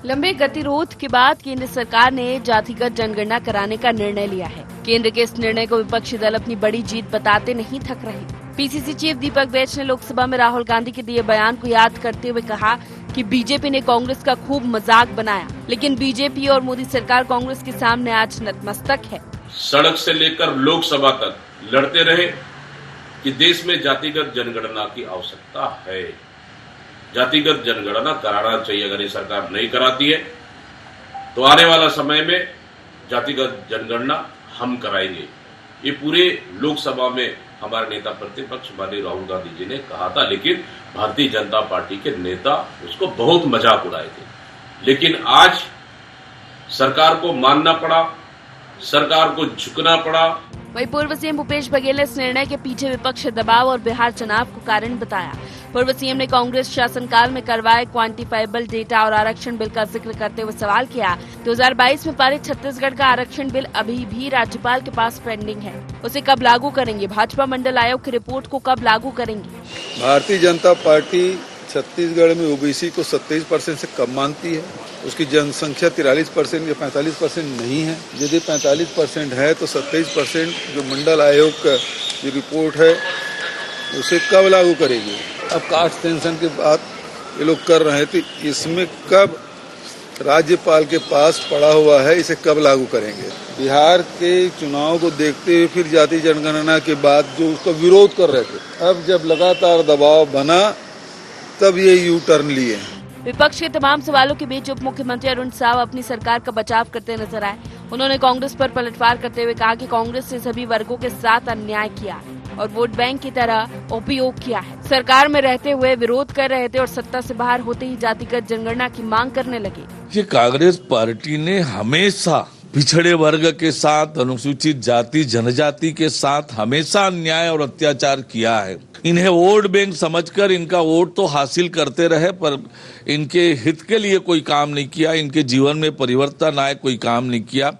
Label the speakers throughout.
Speaker 1: लंबे गतिरोध के बाद केंद्र सरकार ने जातिगत जनगणना कराने का निर्णय लिया है। केंद्र के इस निर्णय को विपक्षी दल अपनी बड़ी जीत बताते नहीं थक रहे। पीसीसी चीफ दीपक बैज ने लोकसभा में राहुल गांधी के दिए बयान को याद करते हुए कहा कि बीजेपी ने कांग्रेस का खूब मजाक बनाया, लेकिन बीजेपी और मोदी सरकार कांग्रेस के सामने आज नतमस्तक है।
Speaker 2: सड़क से लेकर लोकसभा तक लड़ते रहे कि देश में जातिगत जनगणना की आवश्यकता है। जातिगत जनगणना कराना चाहिए। अगर ये सरकार नहीं कराती है तो आने वाला समय में जातिगत जनगणना हम कराएंगे। ये पूरे लोकसभा में हमारे नेता प्रतिपक्ष माननीय राहुल गांधी जी ने कहा था, लेकिन भारतीय जनता पार्टी के नेता उसको बहुत मजाक उड़ाए थे। लेकिन आज सरकार को मानना पड़ा, सरकार को झुकना पड़ा।
Speaker 1: वहीं पूर्व सीएम भूपेश बघेल ने इस निर्णय के पीछे विपक्ष दबाव और बिहार चुनाव को कारण बताया। पूर्व सीएम ने कांग्रेस शासनकाल में करवाए क्वांटिफाइबल डेटा और आरक्षण बिल का जिक्र करते हुए सवाल किया, 2022 में पारित छत्तीसगढ़ का आरक्षण बिल अभी भी राज्यपाल के पास पेंडिंग है, उसे कब लागू करेंगे? भाजपा मंडल आयोग की रिपोर्ट को कब लागू करेंगे?
Speaker 3: भारतीय जनता पार्टी छत्तीसगढ़ में ओबीसी को 27% से कम मानती है। उसकी जनसंख्या 43% या 45% नहीं है। यदि 45% है तो 27% जो मंडल आयोग का जो रिपोर्ट है उसे कब लागू करेगी? अब कास्ट सेंसन के बाद ये लोग कर रहे थे, इसमें कब राज्यपाल के पास पड़ा हुआ है, इसे कब लागू करेंगे? बिहार के चुनाव को देखते हुए फिर जाति जनगणना के बाद जो उसका विरोध कर रहे थे, अब जब लगातार दबाव बना तब ये यू टर्न लिए।
Speaker 1: विपक्ष के तमाम सवालों के बीच उप मुख्यमंत्री अरुण साव अपनी सरकार का बचाव करते नजर आए। उन्होंने कांग्रेस पर पलटवार करते हुए कहा कि कांग्रेस ने सभी वर्गों के साथ अन्याय किया और वोट बैंक की तरह उपयोग किया है। सरकार में रहते हुए विरोध कर रहे थे और सत्ता से बाहर होते ही जातिगत जनगणना की मांग करने लगे।
Speaker 4: ये कांग्रेस पार्टी ने हमेशा पिछड़े वर्ग के साथ, अनुसूचित जाति जनजाति के साथ हमेशा अन्याय और अत्याचार किया है। इन्हें वोट बैंक समझकर इनका वोट तो हासिल करते रहे, पर इनके हित के लिए कोई काम नहीं किया, इनके जीवन में परिवर्तन आए कोई काम नहीं किया।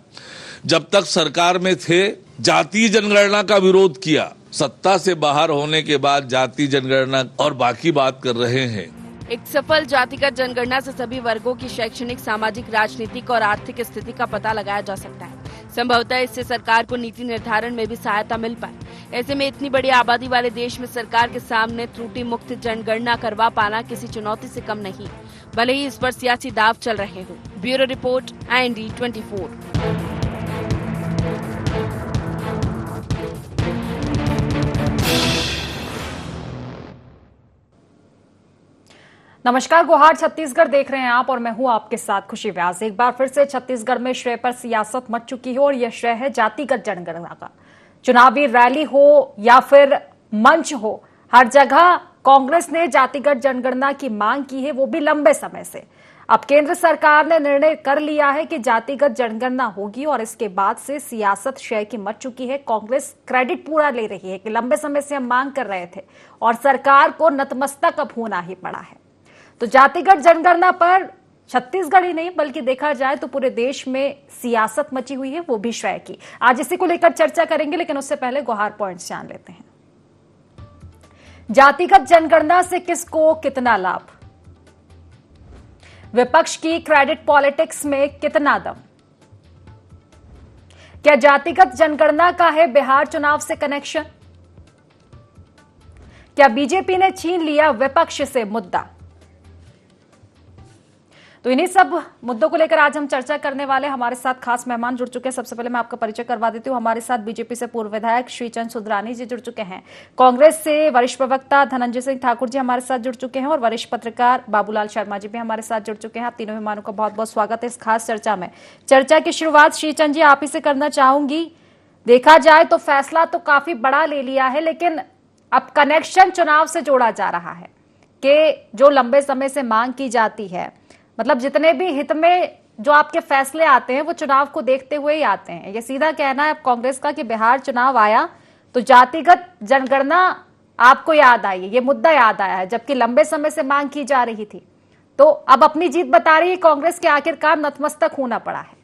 Speaker 4: जब तक सरकार में थे जातीय जनगणना का विरोध किया, सत्ता से बाहर होने के बाद जातीय जनगणना और बाकी बात कर रहे हैं।
Speaker 1: एक सफल जातिगत जनगणना से सभी वर्गों की शैक्षणिक, सामाजिक, राजनीतिक और आर्थिक स्थिति का पता लगाया जा सकता है। संभवतः इससे सरकार को नीति निर्धारण में भी सहायता मिल पाए। ऐसे में इतनी बड़ी आबादी वाले देश में सरकार के सामने त्रुटि मुक्त जनगणना करवा पाना किसी चुनौती से कम नहीं, भले ही इस पर सियासी दांव चल रहे हो। Bureau report, IND 24।
Speaker 5: नमस्कार, गुहार छत्तीसगढ़ देख रहे हैं आप और मैं हूं आपके साथ खुशी व्यास। एक बार फिर से छत्तीसगढ़ में श्रेय पर सियासत मच चुकी है और यह श्रेय है जातिगत जनगणना का। चुनावी रैली हो या फिर मंच हो, हर जगह कांग्रेस ने जातिगत जनगणना की मांग की है, वो भी लंबे समय से। अब केंद्र सरकार ने निर्णय कर लिया है कि जातिगत जनगणना होगी और इसके बाद से सियासत श्रेय की मच चुकी है। कांग्रेस क्रेडिट पूरा ले रही है कि लंबे समय से हम मांग कर रहे थे और सरकार को नतमस्तक अब होना ही पड़ा है। तो जातिगत जनगणना पर छत्तीसगढ़ ही नहीं बल्कि देखा जाए तो पूरे देश में सियासत मची हुई है, वो भी श्रेय की। आज इसी को लेकर चर्चा करेंगे, लेकिन उससे पहले गुहार पॉइंट्स जान लेते हैं। जातिगत जनगणना से किसको कितना लाभ? विपक्ष की क्रेडिट पॉलिटिक्स में कितना दम? क्या जातिगत जनगणना का है बिहार चुनाव से कनेक्शन? क्या बीजेपी ने छीन लिया विपक्ष से मुद्दा? तो इन्हीं सब मुद्दों को लेकर आज हम चर्चा करने वाले। हमारे साथ खास मेहमान जुड़ चुके हैं। सबसे पहले मैं आपका परिचय करवा देती हूँ। हमारे साथ बीजेपी से पूर्व विधायक श्रीचंद सुधरानी जी जुड़ चुके हैं। कांग्रेस से वरिष्ठ प्रवक्ता धनंजय सिंह ठाकुर जी हमारे साथ जुड़ चुके हैं और वरिष्ठ पत्रकार बाबूलाल शर्मा जी भी हमारे साथ जुड़ चुके हैं। आप तीनों मेहमानों का बहुत बहुत स्वागत है इस खास चर्चा में। चर्चा की शुरुआत श्रीचंद जी आप ही से करना चाहूंगी। देखा जाए तो फैसला तो काफी बड़ा ले लिया है, लेकिन अब कनेक्शन चुनाव से जोड़ा जा रहा है कि जो लंबे समय से मांग की जाती है, मतलब जितने भी हित में जो आपके फैसले आते हैं वो चुनाव को देखते हुए ही आते हैं। ये सीधा कहना है कांग्रेस का कि बिहार चुनाव आया तो जातिगत जनगणना आपको याद आई है, ये मुद्दा याद आया है, जबकि लंबे समय से मांग की जा रही थी। तो अब अपनी जीत बता रही है कांग्रेस के, आखिरकार नतमस्तक होना पड़ा है।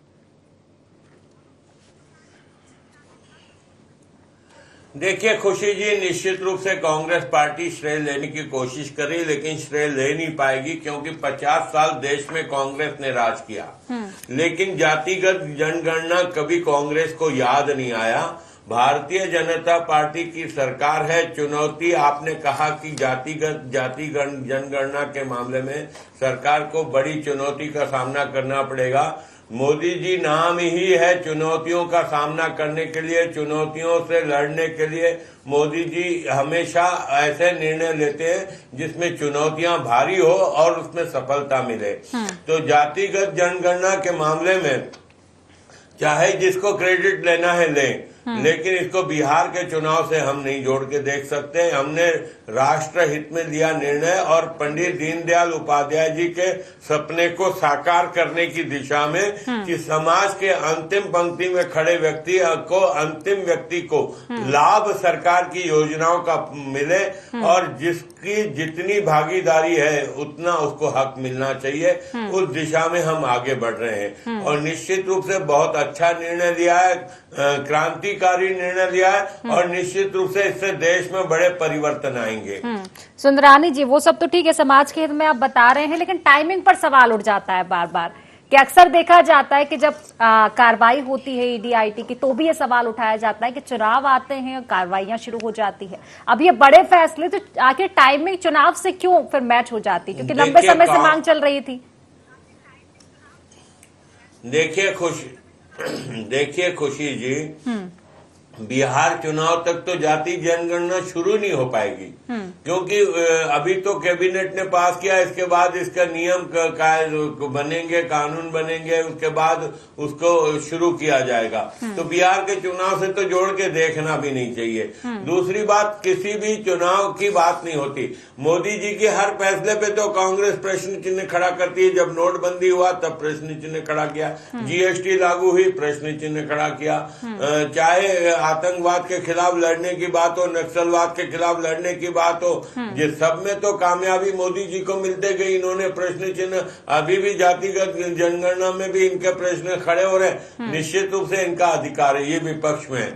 Speaker 6: देखिए खुशी जी, निश्चित रूप से कांग्रेस पार्टी श्रेय लेने की कोशिश करी, लेकिन श्रेय ले नहीं पाएगी, क्योंकि 50 साल देश में कांग्रेस ने राज किया, लेकिन जातिगत जनगणना कभी कांग्रेस को याद नहीं आया। भारतीय जनता पार्टी की सरकार है। चुनौती, आपने कहा कि जातिगत जनगणना के मामले में सरकार को बड़ी चुनौती का सामना करना पड़ेगा। मोदी जी नाम ही है चुनौतियों का सामना करने के लिए, चुनौतियों से लड़ने के लिए मोदी जी हमेशा ऐसे निर्णय लेते हैं जिसमें चुनौतियां भारी हो और उसमें सफलता मिले। तो जातिगत जनगणना के मामले में चाहे जिसको क्रेडिट लेना है लें, लेकिन इसको बिहार के चुनाव से हम नहीं जोड़ के देख सकते। हमने राष्ट्र हित में लिया निर्णय और पंडित दीनदयाल उपाध्याय जी के सपने को साकार करने की दिशा में कि समाज के अंतिम पंक्ति में खड़े व्यक्ति को, अंतिम व्यक्ति को लाभ सरकार की योजनाओं का मिले और जिसकी जितनी भागीदारी है उतना उसको हक मिलना चाहिए। उस दिशा में हम आगे बढ़ रहे हैं और निश्चित रूप से बहुत अच्छा निर्णय लिया है, क्रांतिकारी निर्णय लिया है और निश्चित रूप से इससे देश में बड़े परिवर्तन आएंगे।
Speaker 5: सुंदरानी जी, वो सब तो ठीक है, समाज के हित में आप बता रहे हैं, लेकिन टाइमिंग पर सवाल उठ जाता है बार बार कि अक्सर देखा जाता है कि जब कार्रवाई होती है ईडी आईटी की तो भी ये सवाल उठाया जाता है कि चुनाव आते हैं और कार्रवाइयां शुरू हो जाती है। अब ये बड़े फैसले तो आखिर टाइमिंग चुनाव से क्यों फिर मैच हो जाती है, क्योंकि लंबे समय से मांग चल रही थी।
Speaker 6: देखिए खुशी जी, बिहार चुनाव तक तो जाति जनगणना शुरू नहीं हो पाएगी, क्योंकि अभी तो कैबिनेट ने पास किया, इसके बाद इसका नियम बनेंगे, कानून बनेंगे, उसके बाद उसको शुरू किया जाएगा। तो बिहार के चुनाव से तो जोड़ के देखना भी नहीं चाहिए। दूसरी बात, किसी भी चुनाव की बात नहीं होती। मोदी जी के हर फैसले पे तो कांग्रेस प्रश्न चिन्ह खड़ा करती है। जब नोटबंदी हुआ तब प्रश्न चिन्ह खड़ा किया, जीएसटी लागू हुई प्रश्न चिन्ह खड़ा किया, चाहे आतंकवाद के खिलाफ लड़ने की बात हो, नक्सलवाद के खिलाफ लड़ने की बात हो, ये सब में तो कामयाबी मोदी जी को मिलते गई। इन्होंने प्रश्न चिन्ह, अभी भी जातिगत जनगणना में भी इनके प्रश्न खड़े हो रहे हैं। निश्चित रूप से इनका अधिकार है, ये विपक्ष में है,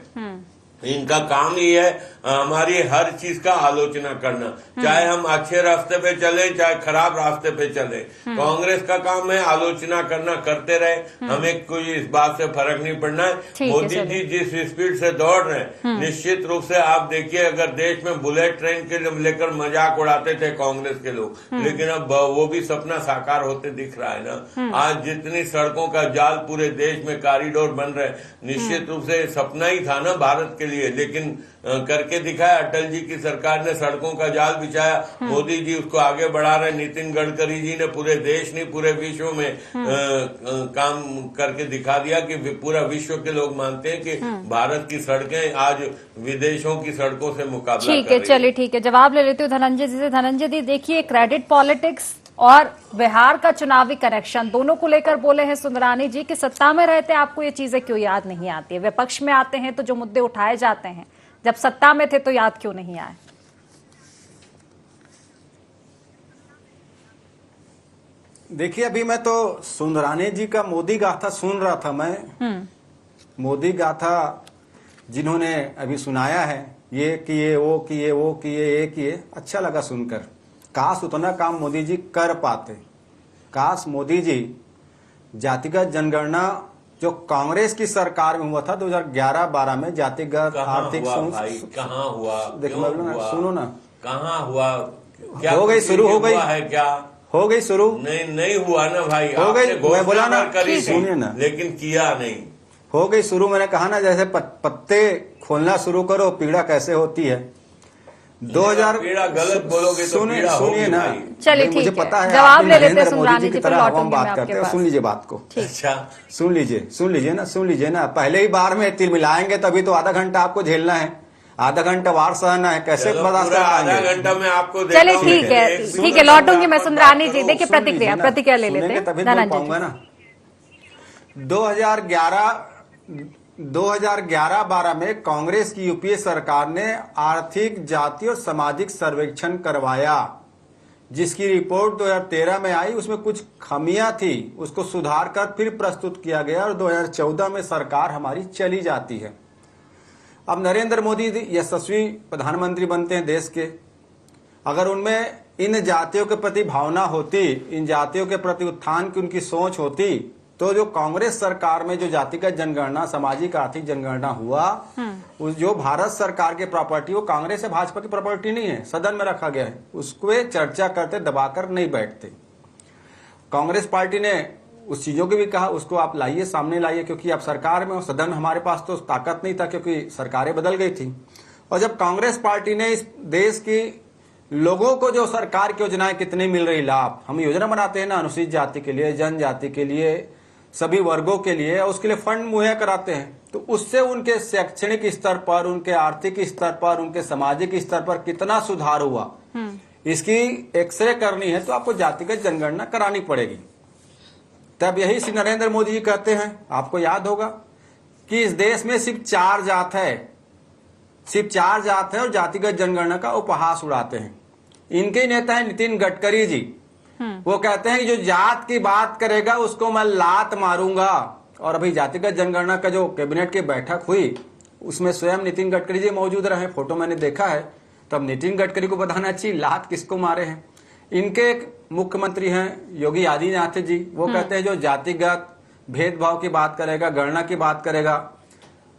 Speaker 6: इनका काम ही है हमारी हर चीज का आलोचना करना, चाहे हम अच्छे रास्ते पे चले चाहे खराब रास्ते पे चले। कांग्रेस का काम है आलोचना करना, करते रहे, हमें कोई इस बात से फर्क नहीं पड़ना है। मोदी जी जिस स्पीड से दौड़ रहे हैं, निश्चित रूप से आप देखिए, अगर देश में बुलेट ट्रेन के लेकर मजाक उड़ाते थे कांग्रेस के लोग, लेकिन अब वो भी सपना साकार होते दिख रहा है ना। आज जितनी सड़कों का जाल पूरे देश में कॉरिडोर बन रहे, निश्चित रूप से सपना ही था ना भारत के लिए, लेकिन करके दिखाया। अटल जी की सरकार ने सड़कों का जाल बिछाया, मोदी जी उसको आगे बढ़ा रहे, नितिन गडकरी जी ने पूरे देश नहीं पूरे विश्व में काम करके दिखा दिया कि पूरा विश्व के लोग मानते हैं कि भारत की सड़कें आज विदेशों की सड़कों से मुकाबला
Speaker 5: ठीक है। चलिए ठीक है, जवाब ले लेती हूँ धनंजय जी से। धनंजय जी, देखिए, क्रेडिट पॉलिटिक्स और बिहार का चुनावी कनेक्शन दोनों को लेकर बोले हैं सुंदरानी जी कि सत्ता में रहते आपको ये चीजें क्यों याद नहीं आती है, विपक्ष में आते हैं तो जो मुद्दे उठाए जाते हैं जब सत्ता में थे तो याद क्यों नहीं आए।
Speaker 7: देखिए, अभी मैं तो सुंदरानी जी का मोदी गाथा सुन रहा था। मैं मोदी गाथा जिन्होंने अभी सुनाया है, ये किए वो किए वो किए ये किए, अच्छा लगा सुनकर। काश उतना काम मोदी जी कर पाते। काश मोदी जी जातिगत जनगणना जो कांग्रेस की सरकार में हुआ था 2011-12 में, जातिगत आर्थिक
Speaker 6: कहाँ हुआ,
Speaker 7: देखो सुनो ना,
Speaker 6: कहाँ हुआ, क्या
Speaker 7: हो गई शुरू, हो गई
Speaker 6: है, क्या
Speaker 7: हो गई शुरू,
Speaker 6: नहीं हुआ ना भाई,
Speaker 7: हो गई, मैं बोला ना,
Speaker 6: सुनिए ना, लेकिन किया नहीं,
Speaker 7: हो गई शुरू। मैंने कहा ना, जैसे पत्ते खोलना शुरू करो पीड़ा कैसे होती है। 2000
Speaker 6: पीड़ा गलत बोलोगे तो
Speaker 7: सुनिए ना,
Speaker 5: चलिए
Speaker 7: मुझे पता है
Speaker 5: जवाब ले लेते हैं
Speaker 7: मोदी जी की तरह हम बात करते हैं। सुन लीजिए बात को,
Speaker 6: अच्छा
Speaker 7: सुन लीजिए ना। पहले ही बार में तिल मिलाएंगे तभी तो आधा घंटा आपको झेलना है, आधा घंटा वार सहना है, कैसे बर्दाश्त कर पाएंगे।
Speaker 6: आधा घंटा में आपको
Speaker 5: चलिए ठीक है, लौटूंगी मैं सुंदरानी जी। देखिए प्रतिक्रिया ले लेते हैं,
Speaker 7: तभी पाऊंगा ना। 2011-12 में कांग्रेस की यूपीए सरकार ने आर्थिक, जाति और सामाजिक सर्वेक्षण करवाया, जिसकी रिपोर्ट 2013 में आई। उसमें कुछ खामियां थी, उसको सुधार कर फिर प्रस्तुत किया गया और 2014 में सरकार हमारी चली जाती है। अब नरेंद्र मोदी यशस्वी प्रधानमंत्री बनते हैं देश के, अगर उनमें इन जातियों के प्रति भावना होती, इन जातियों के प्रति उत्थान की उनकी सोच होती, तो जो कांग्रेस सरकार में जो जातिगत जनगणना, सामाजिक आर्थिक जनगणना हुआ, उस जो भारत सरकार की प्रॉपर्टी, वो कांग्रेस या भाजपा की प्रॉपर्टी नहीं है, सदन में रखा गया है, उसको चर्चा करते दबाकर नहीं बैठते। कांग्रेस पार्टी ने उस चीजों की भी कहा उसको आप लाइए, सामने लाइए, क्योंकि आप सरकार में हो, सदन में हमारे पास तो ताकत नहीं था क्योंकि सरकारें बदल गई थी। और जब कांग्रेस पार्टी ने इस देश की लोगों को जो सरकार की योजनाएं कितनी मिल रही लाभ, हम योजना बनाते हैं ना अनुसूचित जाति के लिए, जनजाति के लिए, सभी वर्गों के लिए, उसके लिए फंड मुहैया कराते हैं, तो उससे उनके शैक्षणिक स्तर पर, उनके आर्थिक स्तर पर, उनके सामाजिक स्तर पर कितना सुधार हुआ, इसकी एक्सरे करनी है तो आपको जातिगत जनगणना करानी पड़ेगी। तब यही श्री नरेंद्र मोदी जी कहते हैं, आपको याद होगा कि इस देश में सिर्फ 4 जात है, सिर्फ 4 जात है और जातिगत जनगणना का उपहास उड़ाते हैं। इनके नेता है नितिन गडकरी जी, वो कहते हैं कि जो जात की बात करेगा उसको मैं लात मारूंगा। और अभी जातिगत जनगणना का जो कैबिनेट की बैठक हुई उसमें स्वयं नितिन गडकरी जी मौजूद रहे, फोटो मैंने देखा है। तब नितिन गडकरी को बताना चाहिए लात किसको मारे हैं। इनके एक मुख्यमंत्री हैं योगी आदित्यनाथ जी, वो कहते हैं जो जातिगत भेदभाव की बात करेगा, गणना की बात करेगा,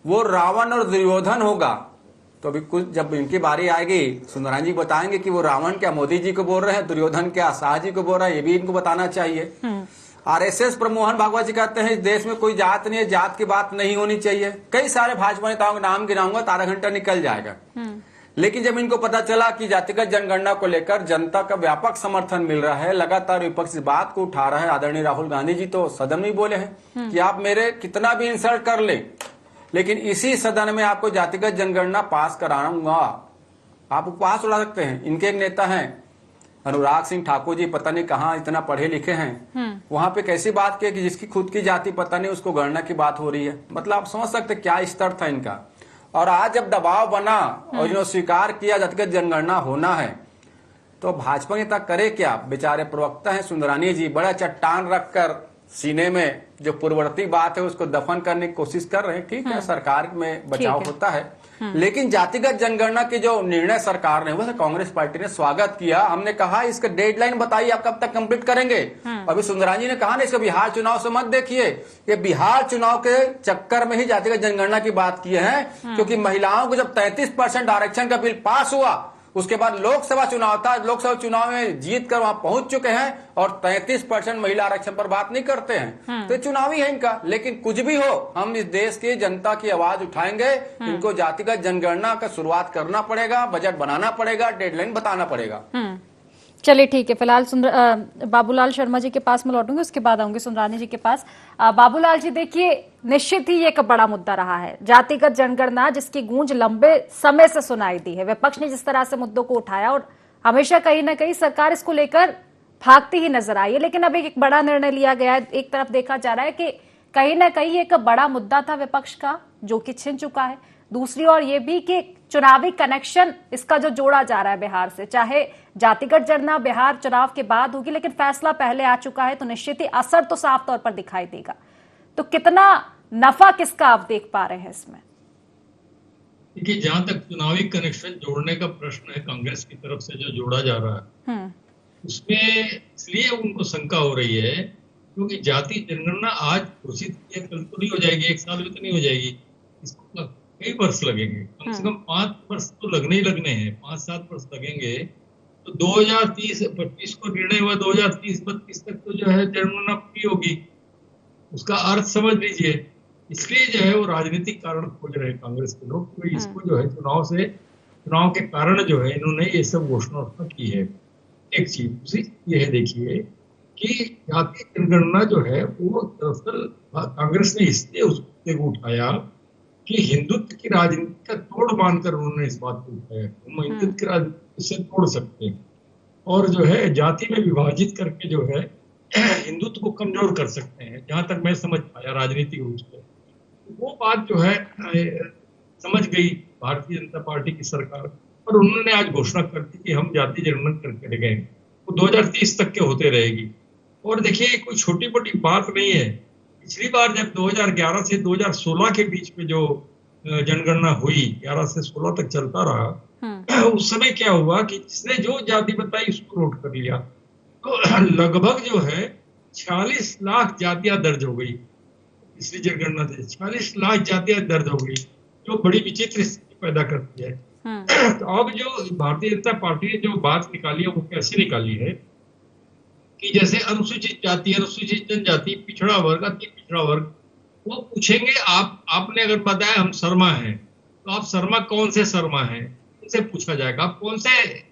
Speaker 7: वो रावण और दुर्योधन होगा। तो अभी कुछ जब इनकी बारी आएगी सुंदरानी जी बताएंगे कि वो रावण क्या मोदी जी को बोल रहे हैं, दुर्योधन क्या शाह जी को बोल रहा है, ये भी इनको बताना चाहिए। आरएसएस प्रमुख मोहन भागवत जी कहते हैं इस देश में कोई जात नहीं है, जात की बात नहीं होनी चाहिए। कई सारे भाजपा नेताओं के नाम गिनाऊंगा तो आधा घंटा निकल जाएगा। लेकिन जब इनको पता चला कि जातिगत जनगणना को लेकर जनता का व्यापक समर्थन मिल रहा है, लगातार विपक्ष इस बात को उठा रहा है, आदरणीय राहुल गांधी जी तो सदन में बोले हैं कि आप मेरे कितना भी इंसल्ट कर ले, लेकिन इसी सदन में आपको जातिगत जनगणना पास कराऊंगा। आप उपवास उड़ा सकते हैं। इनके एक नेता हैं अनुराग सिंह ठाकुर जी, पता नहीं कहाँ इतना पढ़े लिखे हैं, वहां पे कैसी बात की कि जिसकी खुद की जाति पता नहीं उसको गणना की बात हो रही है। मतलब आप समझ सकते क्या स्तर था इनका। और आज जब दबाव बना और इन्होंने स्वीकार किया जातिगत जनगणना होना है, तो भाजपा नेता करे क्या। बेचारे प्रवक्ता हैं सुंदरानी जी, बड़ा चट्टान रखकर सीने में जो पूर्ववर्ती बात है उसको दफन करने की कोशिश कर रहे हैं। ठीक है, सरकार में बचाव होता है, लेकिन जातिगत जनगणना की जो निर्णय सरकार ने, वह कांग्रेस पार्टी ने स्वागत किया। हमने कहा इसका डेडलाइन बताइए, आप कब तक कंप्लीट करेंगे। अभी सुंदरानी ने कहा ना इसको बिहार चुनाव से मत देखिए, ये बिहार चुनाव के चक्कर में ही जातिगत जनगणना की बात किए हैं, क्योंकि महिलाओं को जब 33% आरक्षण का बिल पास हुआ, उसके बाद लोकसभा चुनाव था, लोकसभा चुनाव में जीत कर वहां पहुंच चुके हैं और 33% महिला आरक्षण पर बात नहीं करते हैं। तो चुनावी है इनका। लेकिन कुछ भी हो, हम इस देश की जनता की आवाज उठाएंगे। इनको जातिगत जनगणना का शुरुआत करना पड़ेगा, बजट बनाना पड़ेगा, डेडलाइन बताना पड़ेगा।
Speaker 5: चलिए ठीक है, फिलहाल बाबूलाल शर्मा जी के पास मैं लौटूंगी, उसके बाद आऊंगी सुंदरानी जी के पास। बाबूलाल जी देखिए, निश्चित ही ये एक बड़ा मुद्दा रहा है जातिगत जनगणना, जिसकी गूंज लंबे समय से सुनाई दी है। विपक्ष ने जिस तरह से मुद्दों को उठाया और हमेशा कहीं ना कहीं सरकार इसको लेकर भागती ही नजर आई है, लेकिन अब एक बड़ा निर्णय लिया गया है। एक तरफ देखा जा रहा है कि कहीं ना कहीं एक बड़ा मुद्दा था विपक्ष का जो कि छिन चुका है, दूसरी ओर ये भी कि चुनावी कनेक्शन इसका जो जोड़ा जा रहा है बिहार से, चाहे जातिगत जनगणना बिहार चुनाव के बाद होगी, लेकिन फैसला पहले आ चुका है, तो निश्चित ही असर तो साफ तौर पर दिखाई देगा। तो कितना नफा किसका आप देख पा रहे हैं इसमें?
Speaker 8: देखिए, जहां तक चुनावी कनेक्शन जोड़ने का प्रश्न है कांग्रेस की तरफ से जो जोड़ा जा रहा है, उसमें इसलिए उनको शंका हो रही है क्योंकि जाति जनगणना आज घोषित कल तो नहीं हो जाएगी, 1 साल में तो नहीं हो जाएगी, इसको कई वर्ष लगेंगे, कम से कम 5 वर्ष तो लगने ही लगने हैं, 5-7 वर्ष लगेंगे। तो 2030-25 को निर्णय हुआ, 2030-32 तक तो जो है जनगणना पूरी होगी। उसका अर्थ समझ लीजिए। इसलिए जो है वो राजनीतिक कारण खोज रहे हैं कांग्रेस के लोग, तो इसको जो है चुनाव के कारण जो है इन्होंने ये सब घोषणा की है। एक चीज दूसरी ये है, देखिए कि जाति जनगणना जो है वो दरअसल कांग्रेस ने इसलिए उसको उठाया कि हिंदुत्व की राजनीति का तोड़ मानकर उन्होंने इस बात को उठाया। हम हिंदुत्व की राजनीति से तोड़ सकते हैं और जो है जाति में विभाजित करके जो है हिंदुत्व को कमजोर कर सकते हैं, जहां तक मैं समझ पाया राजनीतिक रूप से। वो बात जो है समझ गई भारतीय जनता पार्टी की सरकार, और उन्होंने आज घोषणा कर दी कि हम जाति जनगणना करके गए, वो 2030 तक के होते रहेगी। और देखिए कोई छोटी मोटी बात नहीं है। पिछली बार जब 2011 से 2016 के बीच में जो जनगणना हुई, 11 से 16 तक चलता रहा, उस समय क्या हुआ कि जिसने जो जाति बताई उसको नोट कर लिया, तो लगभग जो है 46 लाख जातियां दर्ज हो गई पिछली जनगणना से। 46 लाख जातियां दर्ज हो गई, जो बड़ी विचित्र स्थिति पैदा करती है। तो अब जो भारतीय जनता पार्टी ने जो बात निकाली है वो कैसे निकाली है कि जैसे अनुसूचित जाति, अनुसूचित जनजाति, पिछड़ा वर्ग, अति पिछड़ा वर्ग, वो पूछेंगे आपने अगर बताया हम शर्मा हैं, तो आप शर्मा कौन से शर्मा हैं, इनसे पूछा जाएगा। आप कौन से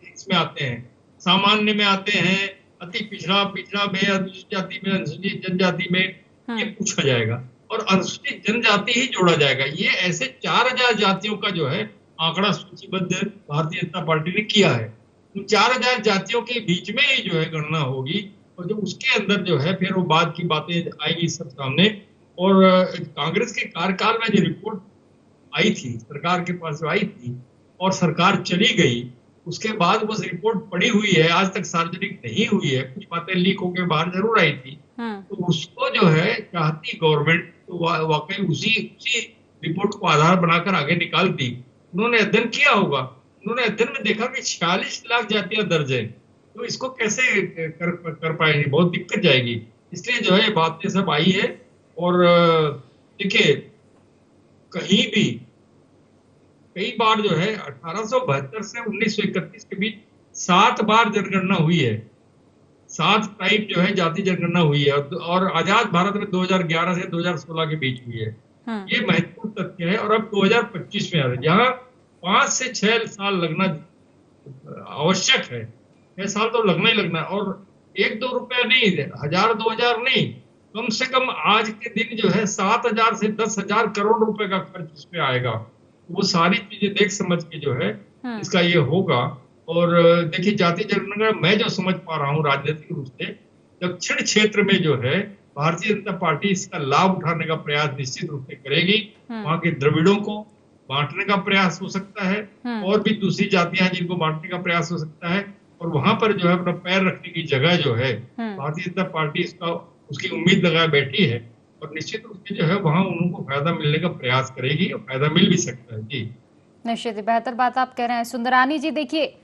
Speaker 8: इसमें आते हैं, सामान्य में आते हैं, अति पिछड़ा में, अनुसूचित जाति में, अनुसूचित जनजाति में, ये पूछा जाएगा और अनुसूचित जनजाति ही जोड़ा जाएगा। ये ऐसे 4000 जातियों का जो है आंकड़ा सूचीबद्ध भारतीय जनता पार्टी ने किया है। उन 4000 जातियों के बीच में ही जो है गणना होगी और जो उसके अंदर जो है फिर वो बाद की बातें आएगी सब सामने। और कांग्रेस के कार्यकाल में जो रिपोर्ट आई थी, सरकार के पास आई थी और सरकार चली गई, उसके बाद वो रिपोर्ट पड़ी हुई है, आज तक सार्वजनिक नहीं हुई है, कुछ बातें लीक होकर बाहर जरूर आई थी। तो उसको जो है चाहती गवर्नमेंट तो वाकई उसी रिपोर्ट को आधार बनाकर आगे निकाल दी। उन्होंने अध्ययन किया होगा, उन्होंने अध्ययन में देखा कि 46 लाख जातियां दर्ज है, तो इसको कैसे कर पाएंगे, बहुत दिक्कत जाएगी। इसलिए जो है बातें सब आई है। और देखिए कहीं भी कई बार जो है 1872 से 1931 के बीच 7 बार जनगणना हुई है, 7 टाइम जो है जाति जनगणना हुई है और आजाद भारत में 2011 से 2016 के बीच हुई है। ये महत्वपूर्ण तथ्य है। और अब 2025 में आ रहे हैं, जहाँ 5 से 6 साल लगना आवश्यक है, 6 साल तो लगना ही लगना है। और 1-2 रुपया नहीं, 1000-2000 नहीं, कम से कम आज के दिन जो है 7000 से 10,000 करोड़ रुपए का खर्च इस पे आएगा। वो सारी चीजें देख समझ के जो है इसका ये होगा। और देखिए जाति जनगणना मैं जो समझ पा रहा हूँ राजनीतिक रूप से, दक्षिण क्षेत्र में जो है भारतीय जनता पार्टी इसका लाभ उठाने का प्रयास निश्चित रूप से करेगी। वहाँ के द्रविड़ों को बांटने का प्रयास हो सकता है और भी दूसरी जातियां जिनको बांटने का प्रयास हो सकता है। और वहां पर जो है अपना पैर रखने की जगह जो है भारतीय जनता पार्टी उसकी उम्मीद लगाए बैठी है और निश्चित रूप से जो है वहां उनको फायदा मिलने का प्रयास करेगी और फायदा मिल भी सकता है। जी
Speaker 5: निश्चित ही बेहतर बात आप कह रहे हैं सुंदरानी जी। देखिए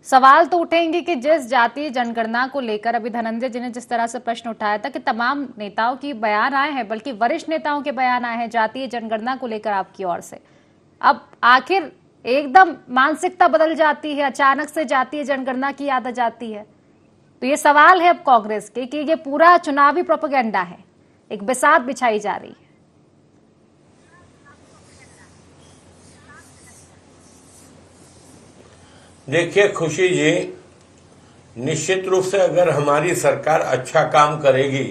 Speaker 5: सवाल तो उठेंगे कि जिस जातीय जनगणना को लेकर अभी धनंजय जी ने जिस तरह से प्रश्न उठाया था कि तमाम नेताओं की बयान आए हैं, बल्कि वरिष्ठ नेताओं के बयान आए हैं जातीय जनगणना को लेकर आपकी ओर से, अब आखिर एकदम मानसिकता बदल जाती है, अचानक से जातीय जनगणना की याद आ जाती है। तो ये सवाल है अब कांग्रेस के कि ये पूरा चुनावी प्रोपेगेंडा है, एक बिसात बिछाई जा रही है।
Speaker 6: देखिए खुशी जी, निश्चित रूप से अगर हमारी सरकार अच्छा काम करेगी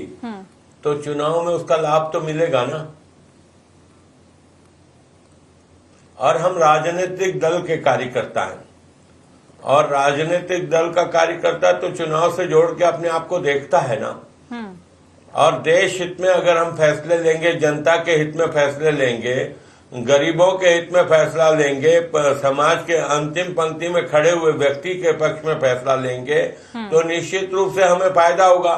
Speaker 6: तो चुनाव में उसका लाभ तो मिलेगा ना। और हम राजनीतिक दल के कार्यकर्ता हैं और राजनीतिक दल का कार्यकर्ता तो चुनाव से जोड़ के अपने आप को देखता है ना। और देश हित में अगर हम फैसले लेंगे, जनता के हित में फैसले लेंगे, गरीबों के हित में फैसला लेंगे, समाज के अंतिम पंक्ति में खड़े हुए व्यक्ति के पक्ष में फैसला लेंगे तो निश्चित रूप से हमें फायदा होगा।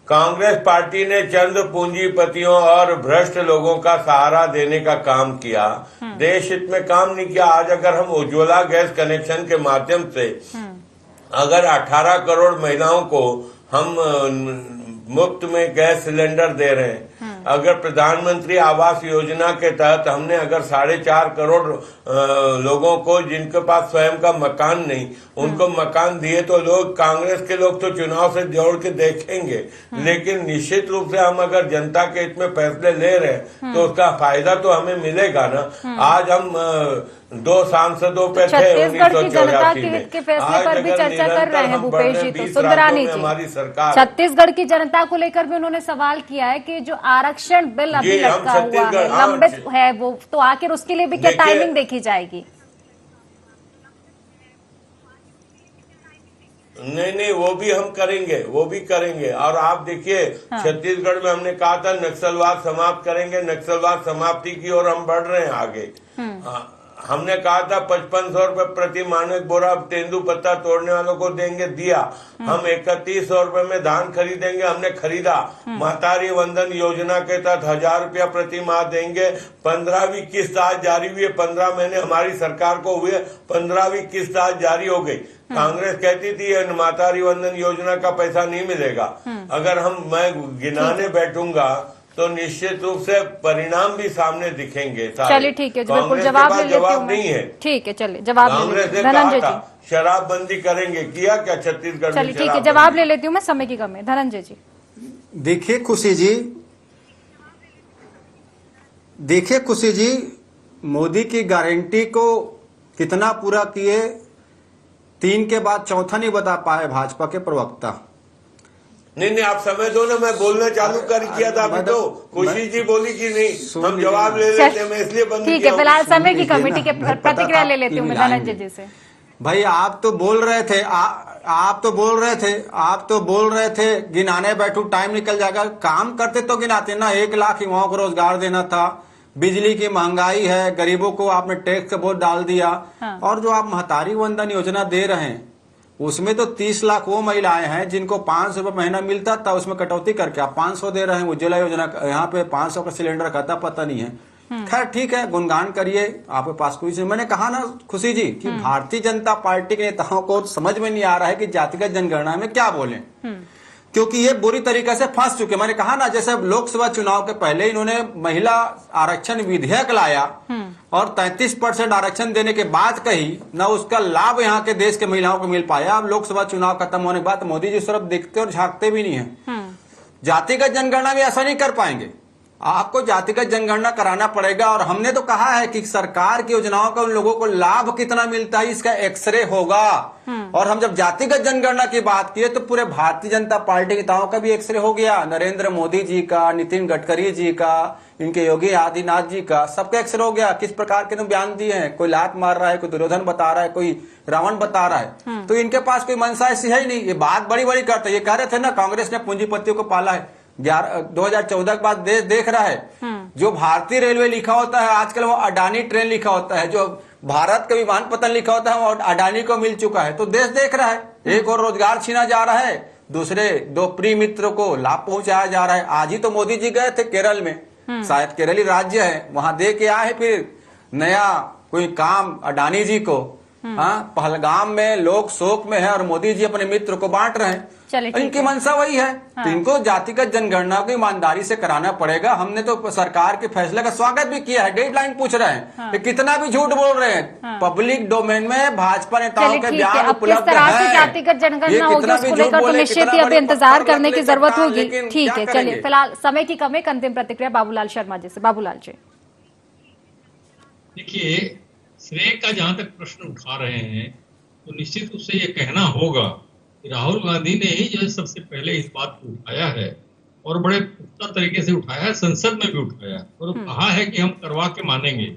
Speaker 6: कांग्रेस पार्टी ने चंद पूंजीपतियों और भ्रष्ट लोगों का सहारा देने का काम किया, देश हित में काम नहीं किया। आज अगर हम उज्ज्वला गैस कनेक्शन के माध्यम से अगर 18 करोड़ महिलाओं को हम मुफ्त में गैस सिलेंडर दे रहे हैं, अगर प्रधानमंत्री आवास योजना के तहत हमने अगर 4.5 करोड़ लोगों को जिनके पास स्वयं का मकान नहीं उनको मकान दिए, तो लोग कांग्रेस के लोग तो चुनाव से जोड़ के देखेंगे। लेकिन निश्चित रूप से हम अगर जनता के हित में फैसले ले रहे हैं तो उसका फायदा तो हमें मिलेगा ना। आज हम 2 सांसदों पे थे
Speaker 5: छत्तीसगढ़ की जनता के हित के फैसले पर भी चर्चा कर रहे हैं भूपेश जी। तो सुंदरानी जी,
Speaker 6: हमारी सरकार
Speaker 5: छत्तीसगढ़ की जनता को लेकर भी उन्होंने सवाल किया है कि जो आरक्षण बिल अभी लटका हुआ है, लंबित है वो, तो आखिर उसके लिए भी क्या टाइमिंग देखी जाएगी?
Speaker 6: नहीं, वो भी हम करेंगे, वो भी करेंगे। और आप देखिए छत्तीसगढ़ में हमने कहा था नक्सलवाद समाप्त करेंगे, नक्सलवाद समाप्ति की ओर हम बढ़ रहे हैं आगे। हमने कहा था 5500 रुपए प्रति मानक बोरा तेंदू पत्ता तोड़ने वालों को देंगे, दिया। हम 3100 रुपए में धान खरीदेंगे, हमने खरीदा। महतारी वंदन योजना के तहत 1000 रुपया प्रति माह देंगे। 15वीं किस्त आज जारी हुई है। 15 महीने हमारी सरकार को हुए, 15वीं किस्त आज जारी हो गई। कांग्रेस कहती थी महतारी वंदन योजना का पैसा नहीं मिलेगा। अगर मैं गिनाने बैठूंगा तो निश्चित रूप से परिणाम भी सामने दिखेंगे।
Speaker 5: चलिए ठीक है, बिल्कुल जवाब ले लेती हूं
Speaker 6: नहीं है।
Speaker 5: ठीक है, चलिए जवाब
Speaker 6: कांग्रेस ने कहा था शराबबंदी करेंगे, किया क्या छत्तीसगढ़ में?
Speaker 5: चलिए ठीक है, जवाब ले लेती हूँ मैं, समय की कमी। धनंजय जी
Speaker 7: देखिए खुशी जी, मोदी की गारंटी को कितना पूरा किए, 3 के बाद चौथा नहीं बता पाए भाजपा के प्रवक्ता।
Speaker 6: नहीं, आप समय दो ना, मैं बोलना चालू कर किया था अभी तो। खुशी जी बोली कि नहीं हम जवाब ले लेते हैं, मैं इसलिए बंद किया।
Speaker 5: ठीक है, फिलहाल समय की कमेटी के प्रतिक्रिया ले लेती हूँ मैं धनंजय जी से।
Speaker 7: भाई आप तो बोल रहे थे गिनाने बैठू टाइम निकल जाएगा। काम करते तो गिनाते ना। 1 लाख युवाओं को रोजगार देना था, बिजली की महंगाई है, गरीबों को आपने टैक्स बहुत डाल दिया। और जो आप महतारी वंदन योजना दे रहे हैं उसमें तो 30 लाख वो महिलाएं हैं जिनको 500 रुपये महीना मिलता था, उसमें कटौती करके आप 500 दे रहे हैं। उज्ज्वला योजना यहाँ पे 500 का सिलेंडर खाता पता नहीं है। खैर ठीक है, गुणगान करिए, आपके पास कोई। मैंने कहा ना खुशी जी कि भारतीय जनता पार्टी के नेताओं को समझ में नहीं आ रहा है कि जातिगत जनगणना में क्या बोले, क्योंकि ये बुरी तरीके से फंस चुके। मैंने कहा ना, जैसे लोकसभा चुनाव के पहले इन्होंने महिला आरक्षण विधेयक लाया और 33% आरक्षण देने के बाद कही ना उसका लाभ यहाँ के देश के महिलाओं को मिल पाया। अब लोकसभा चुनाव खत्म होने के बाद मोदी जी सिर्फ देखते और झांकते भी नहीं है। जातिगत जनगणना भी ऐसा नहीं कर पाएंगे, आपको जातिगत जनगणना कराना पड़ेगा। और हमने तो कहा है कि सरकार की योजनाओं का उन लोगों को लाभ कितना मिलता है इसका एक्सरे होगा। और हम जब जातिगत जनगणना की बात किए तो पूरे भारतीय जनता पार्टी के नेताओं का भी एक्सरे हो गया। नरेंद्र मोदी जी का, नितिन गडकरी जी का, इनके योगी आदित्यनाथ जी का, सबका एक्सरे हो गया। किस प्रकार के बयान दिए हैं, कोई लात मार रहा है, कोई दुर्योधन बता रहा है, कोई रावण बता रहा है। तो इनके पास कोई मंशा ऐसी है ही नहीं। ये बात बड़ी बड़ी करते, ये कह रहे थे ना कांग्रेस ने पूंजीपतियों को पाला है। 2014 के बाद देश देख रहा है। जो भारतीय रेलवे लिखा होता है आजकल वो अडानी ट्रेन लिखा होता है, जो भारत का विमानपत्तन लिखा होता है वो अडानी को मिल चुका है। तो देश देख रहा है, एक और रोजगार छीना जा रहा है, दूसरे 2 प्रिय मित्रों को लाभ पहुंचाया जा रहा है। आज ही तो मोदी जी गए थे केरल में, शायद केरली राज्य है, वहां दे के आए फिर नया कोई काम अडानी जी को। पहलगाम में लोग शोक में है और मोदी जी अपने मित्र को बांट रहे हैं। इनकी मंशा वही है। तो इनको जातिगत जनगणना को ईमानदारी से कराना पड़ेगा। हमने तो सरकार के फैसले का स्वागत भी किया है। डेडलाइन पूछ रहे हैं कि कितना भी झूठ बोल रहे हैं। पब्लिक डोमेन में भाजपा नेताओं के बयान उपलब्ध है।
Speaker 5: जातिगत जनगणना होगी उसको लेकर तो निश्चित ही अभी इंतजार करने की जरूरत होगी। ठीक है, चलिए फिलहाल समय की कमी, अंतिम प्रतिक्रिया बाबूलाल शर्मा जी से। बाबूलाल जी
Speaker 8: देखिए, श्रेय का जहां तक प्रश्न उठा रहे हैं तो निश्चित रूप से ये कहना होगा कि राहुल गांधी ने ही जो है सबसे पहले इस बात को उठाया है और बड़े पुख्ता तरीके से उठाया है, संसद में भी उठाया और कहा है कि हम करवा के मानेंगे।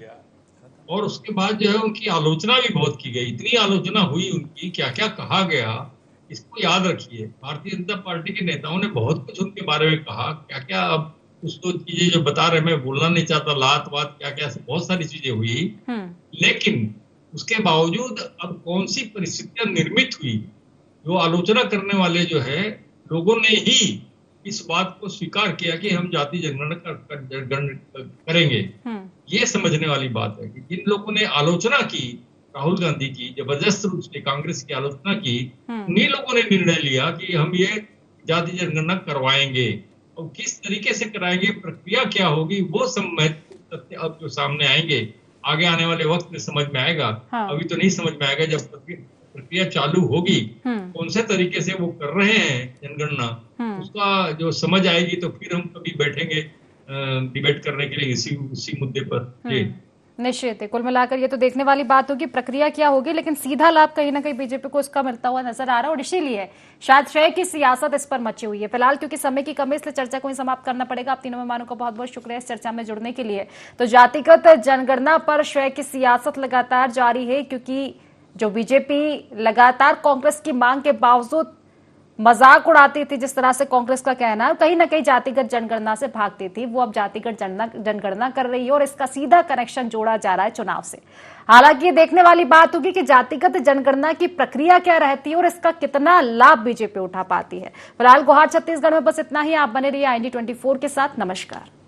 Speaker 8: और उसके बाद जो है उनकी आलोचना भी बहुत की गई। इतनी आलोचना हुई उनकी, क्या क्या कहा गया, इसको याद रखिए। भारतीय जनता पार्टी के नेताओं ने बहुत कुछ उनके बारे में कहा, क्या क्या। अब कुछ तो चीजें जो बता रहे, मैं बोलना नहीं चाहता, लात वात क्या क्या बहुत सारी चीजें हुई। लेकिन उसके बावजूद अब कौन सी परिस्थितियां निर्मित हुई, जो आलोचना करने वाले जो है लोगों ने ही इस बात को स्वीकार किया कि हम जाति जनगणना करेंगे। ये समझने वाली बात है कि जिन लोगों ने आलोचना की राहुल गांधी की, जबरदस्त रूप से कांग्रेस की आलोचना की, उन्हीं लोगों ने निर्णय लिया कि हम ये जाति जनगणना करवाएंगे। और किस तरीके से कराएंगे, प्रक्रिया क्या होगी, वो सब महत्वपूर्ण तथ्य अब जो सामने आएंगे आगे आने वाले वक्त में समझ में आएगा। अभी तो नहीं समझ में आएगा। जब प्रक्रिया चालू होगी, कौन से तरीके से वो कर रहे हैं जनगणना, उसका जो समझ आएगी तो फिर हम कभी बैठेंगे डिबेट करने के लिए इसी मुद्दे पर।
Speaker 5: निश्चित है, कुल मिलाकर ये तो देखने वाली बात होगी प्रक्रिया क्या होगी, लेकिन सीधा लाभ कहीं ना कहीं बीजेपी को इसका मिलता हुआ नजर आ रहा है और इसीलिए शायद श्रेय की सियासत इस पर मची हुई है। फिलहाल क्योंकि समय की कमी, इसलिए चर्चा को ही समाप्त करना पड़ेगा। आप तीनों मेहमानों का बहुत बहुत शुक्रिया इस चर्चा में जुड़ने के लिए। तो जातिगत जनगणना पर श्रेय की सियासत लगातार जारी है, क्योंकि जो बीजेपी लगातार कांग्रेस की मांग के बावजूद मजाक उड़ाती थी, जिस तरह से कांग्रेस का कहना है, कहीं ना कहीं जातिगत जनगणना से भागती थी, वो अब जातिगत जनगणना कर रही है और इसका सीधा कनेक्शन जोड़ा जा रहा है चुनाव से। हालांकि ये देखने वाली बात होगी कि जातिगत जनगणना की प्रक्रिया क्या रहती है और इसका कितना लाभ बीजेपी उठा पाती है। फिलहाल गुहार छत्तीसगढ़ में बस इतना ही। आप बने रहिए IND24 के साथ। नमस्कार।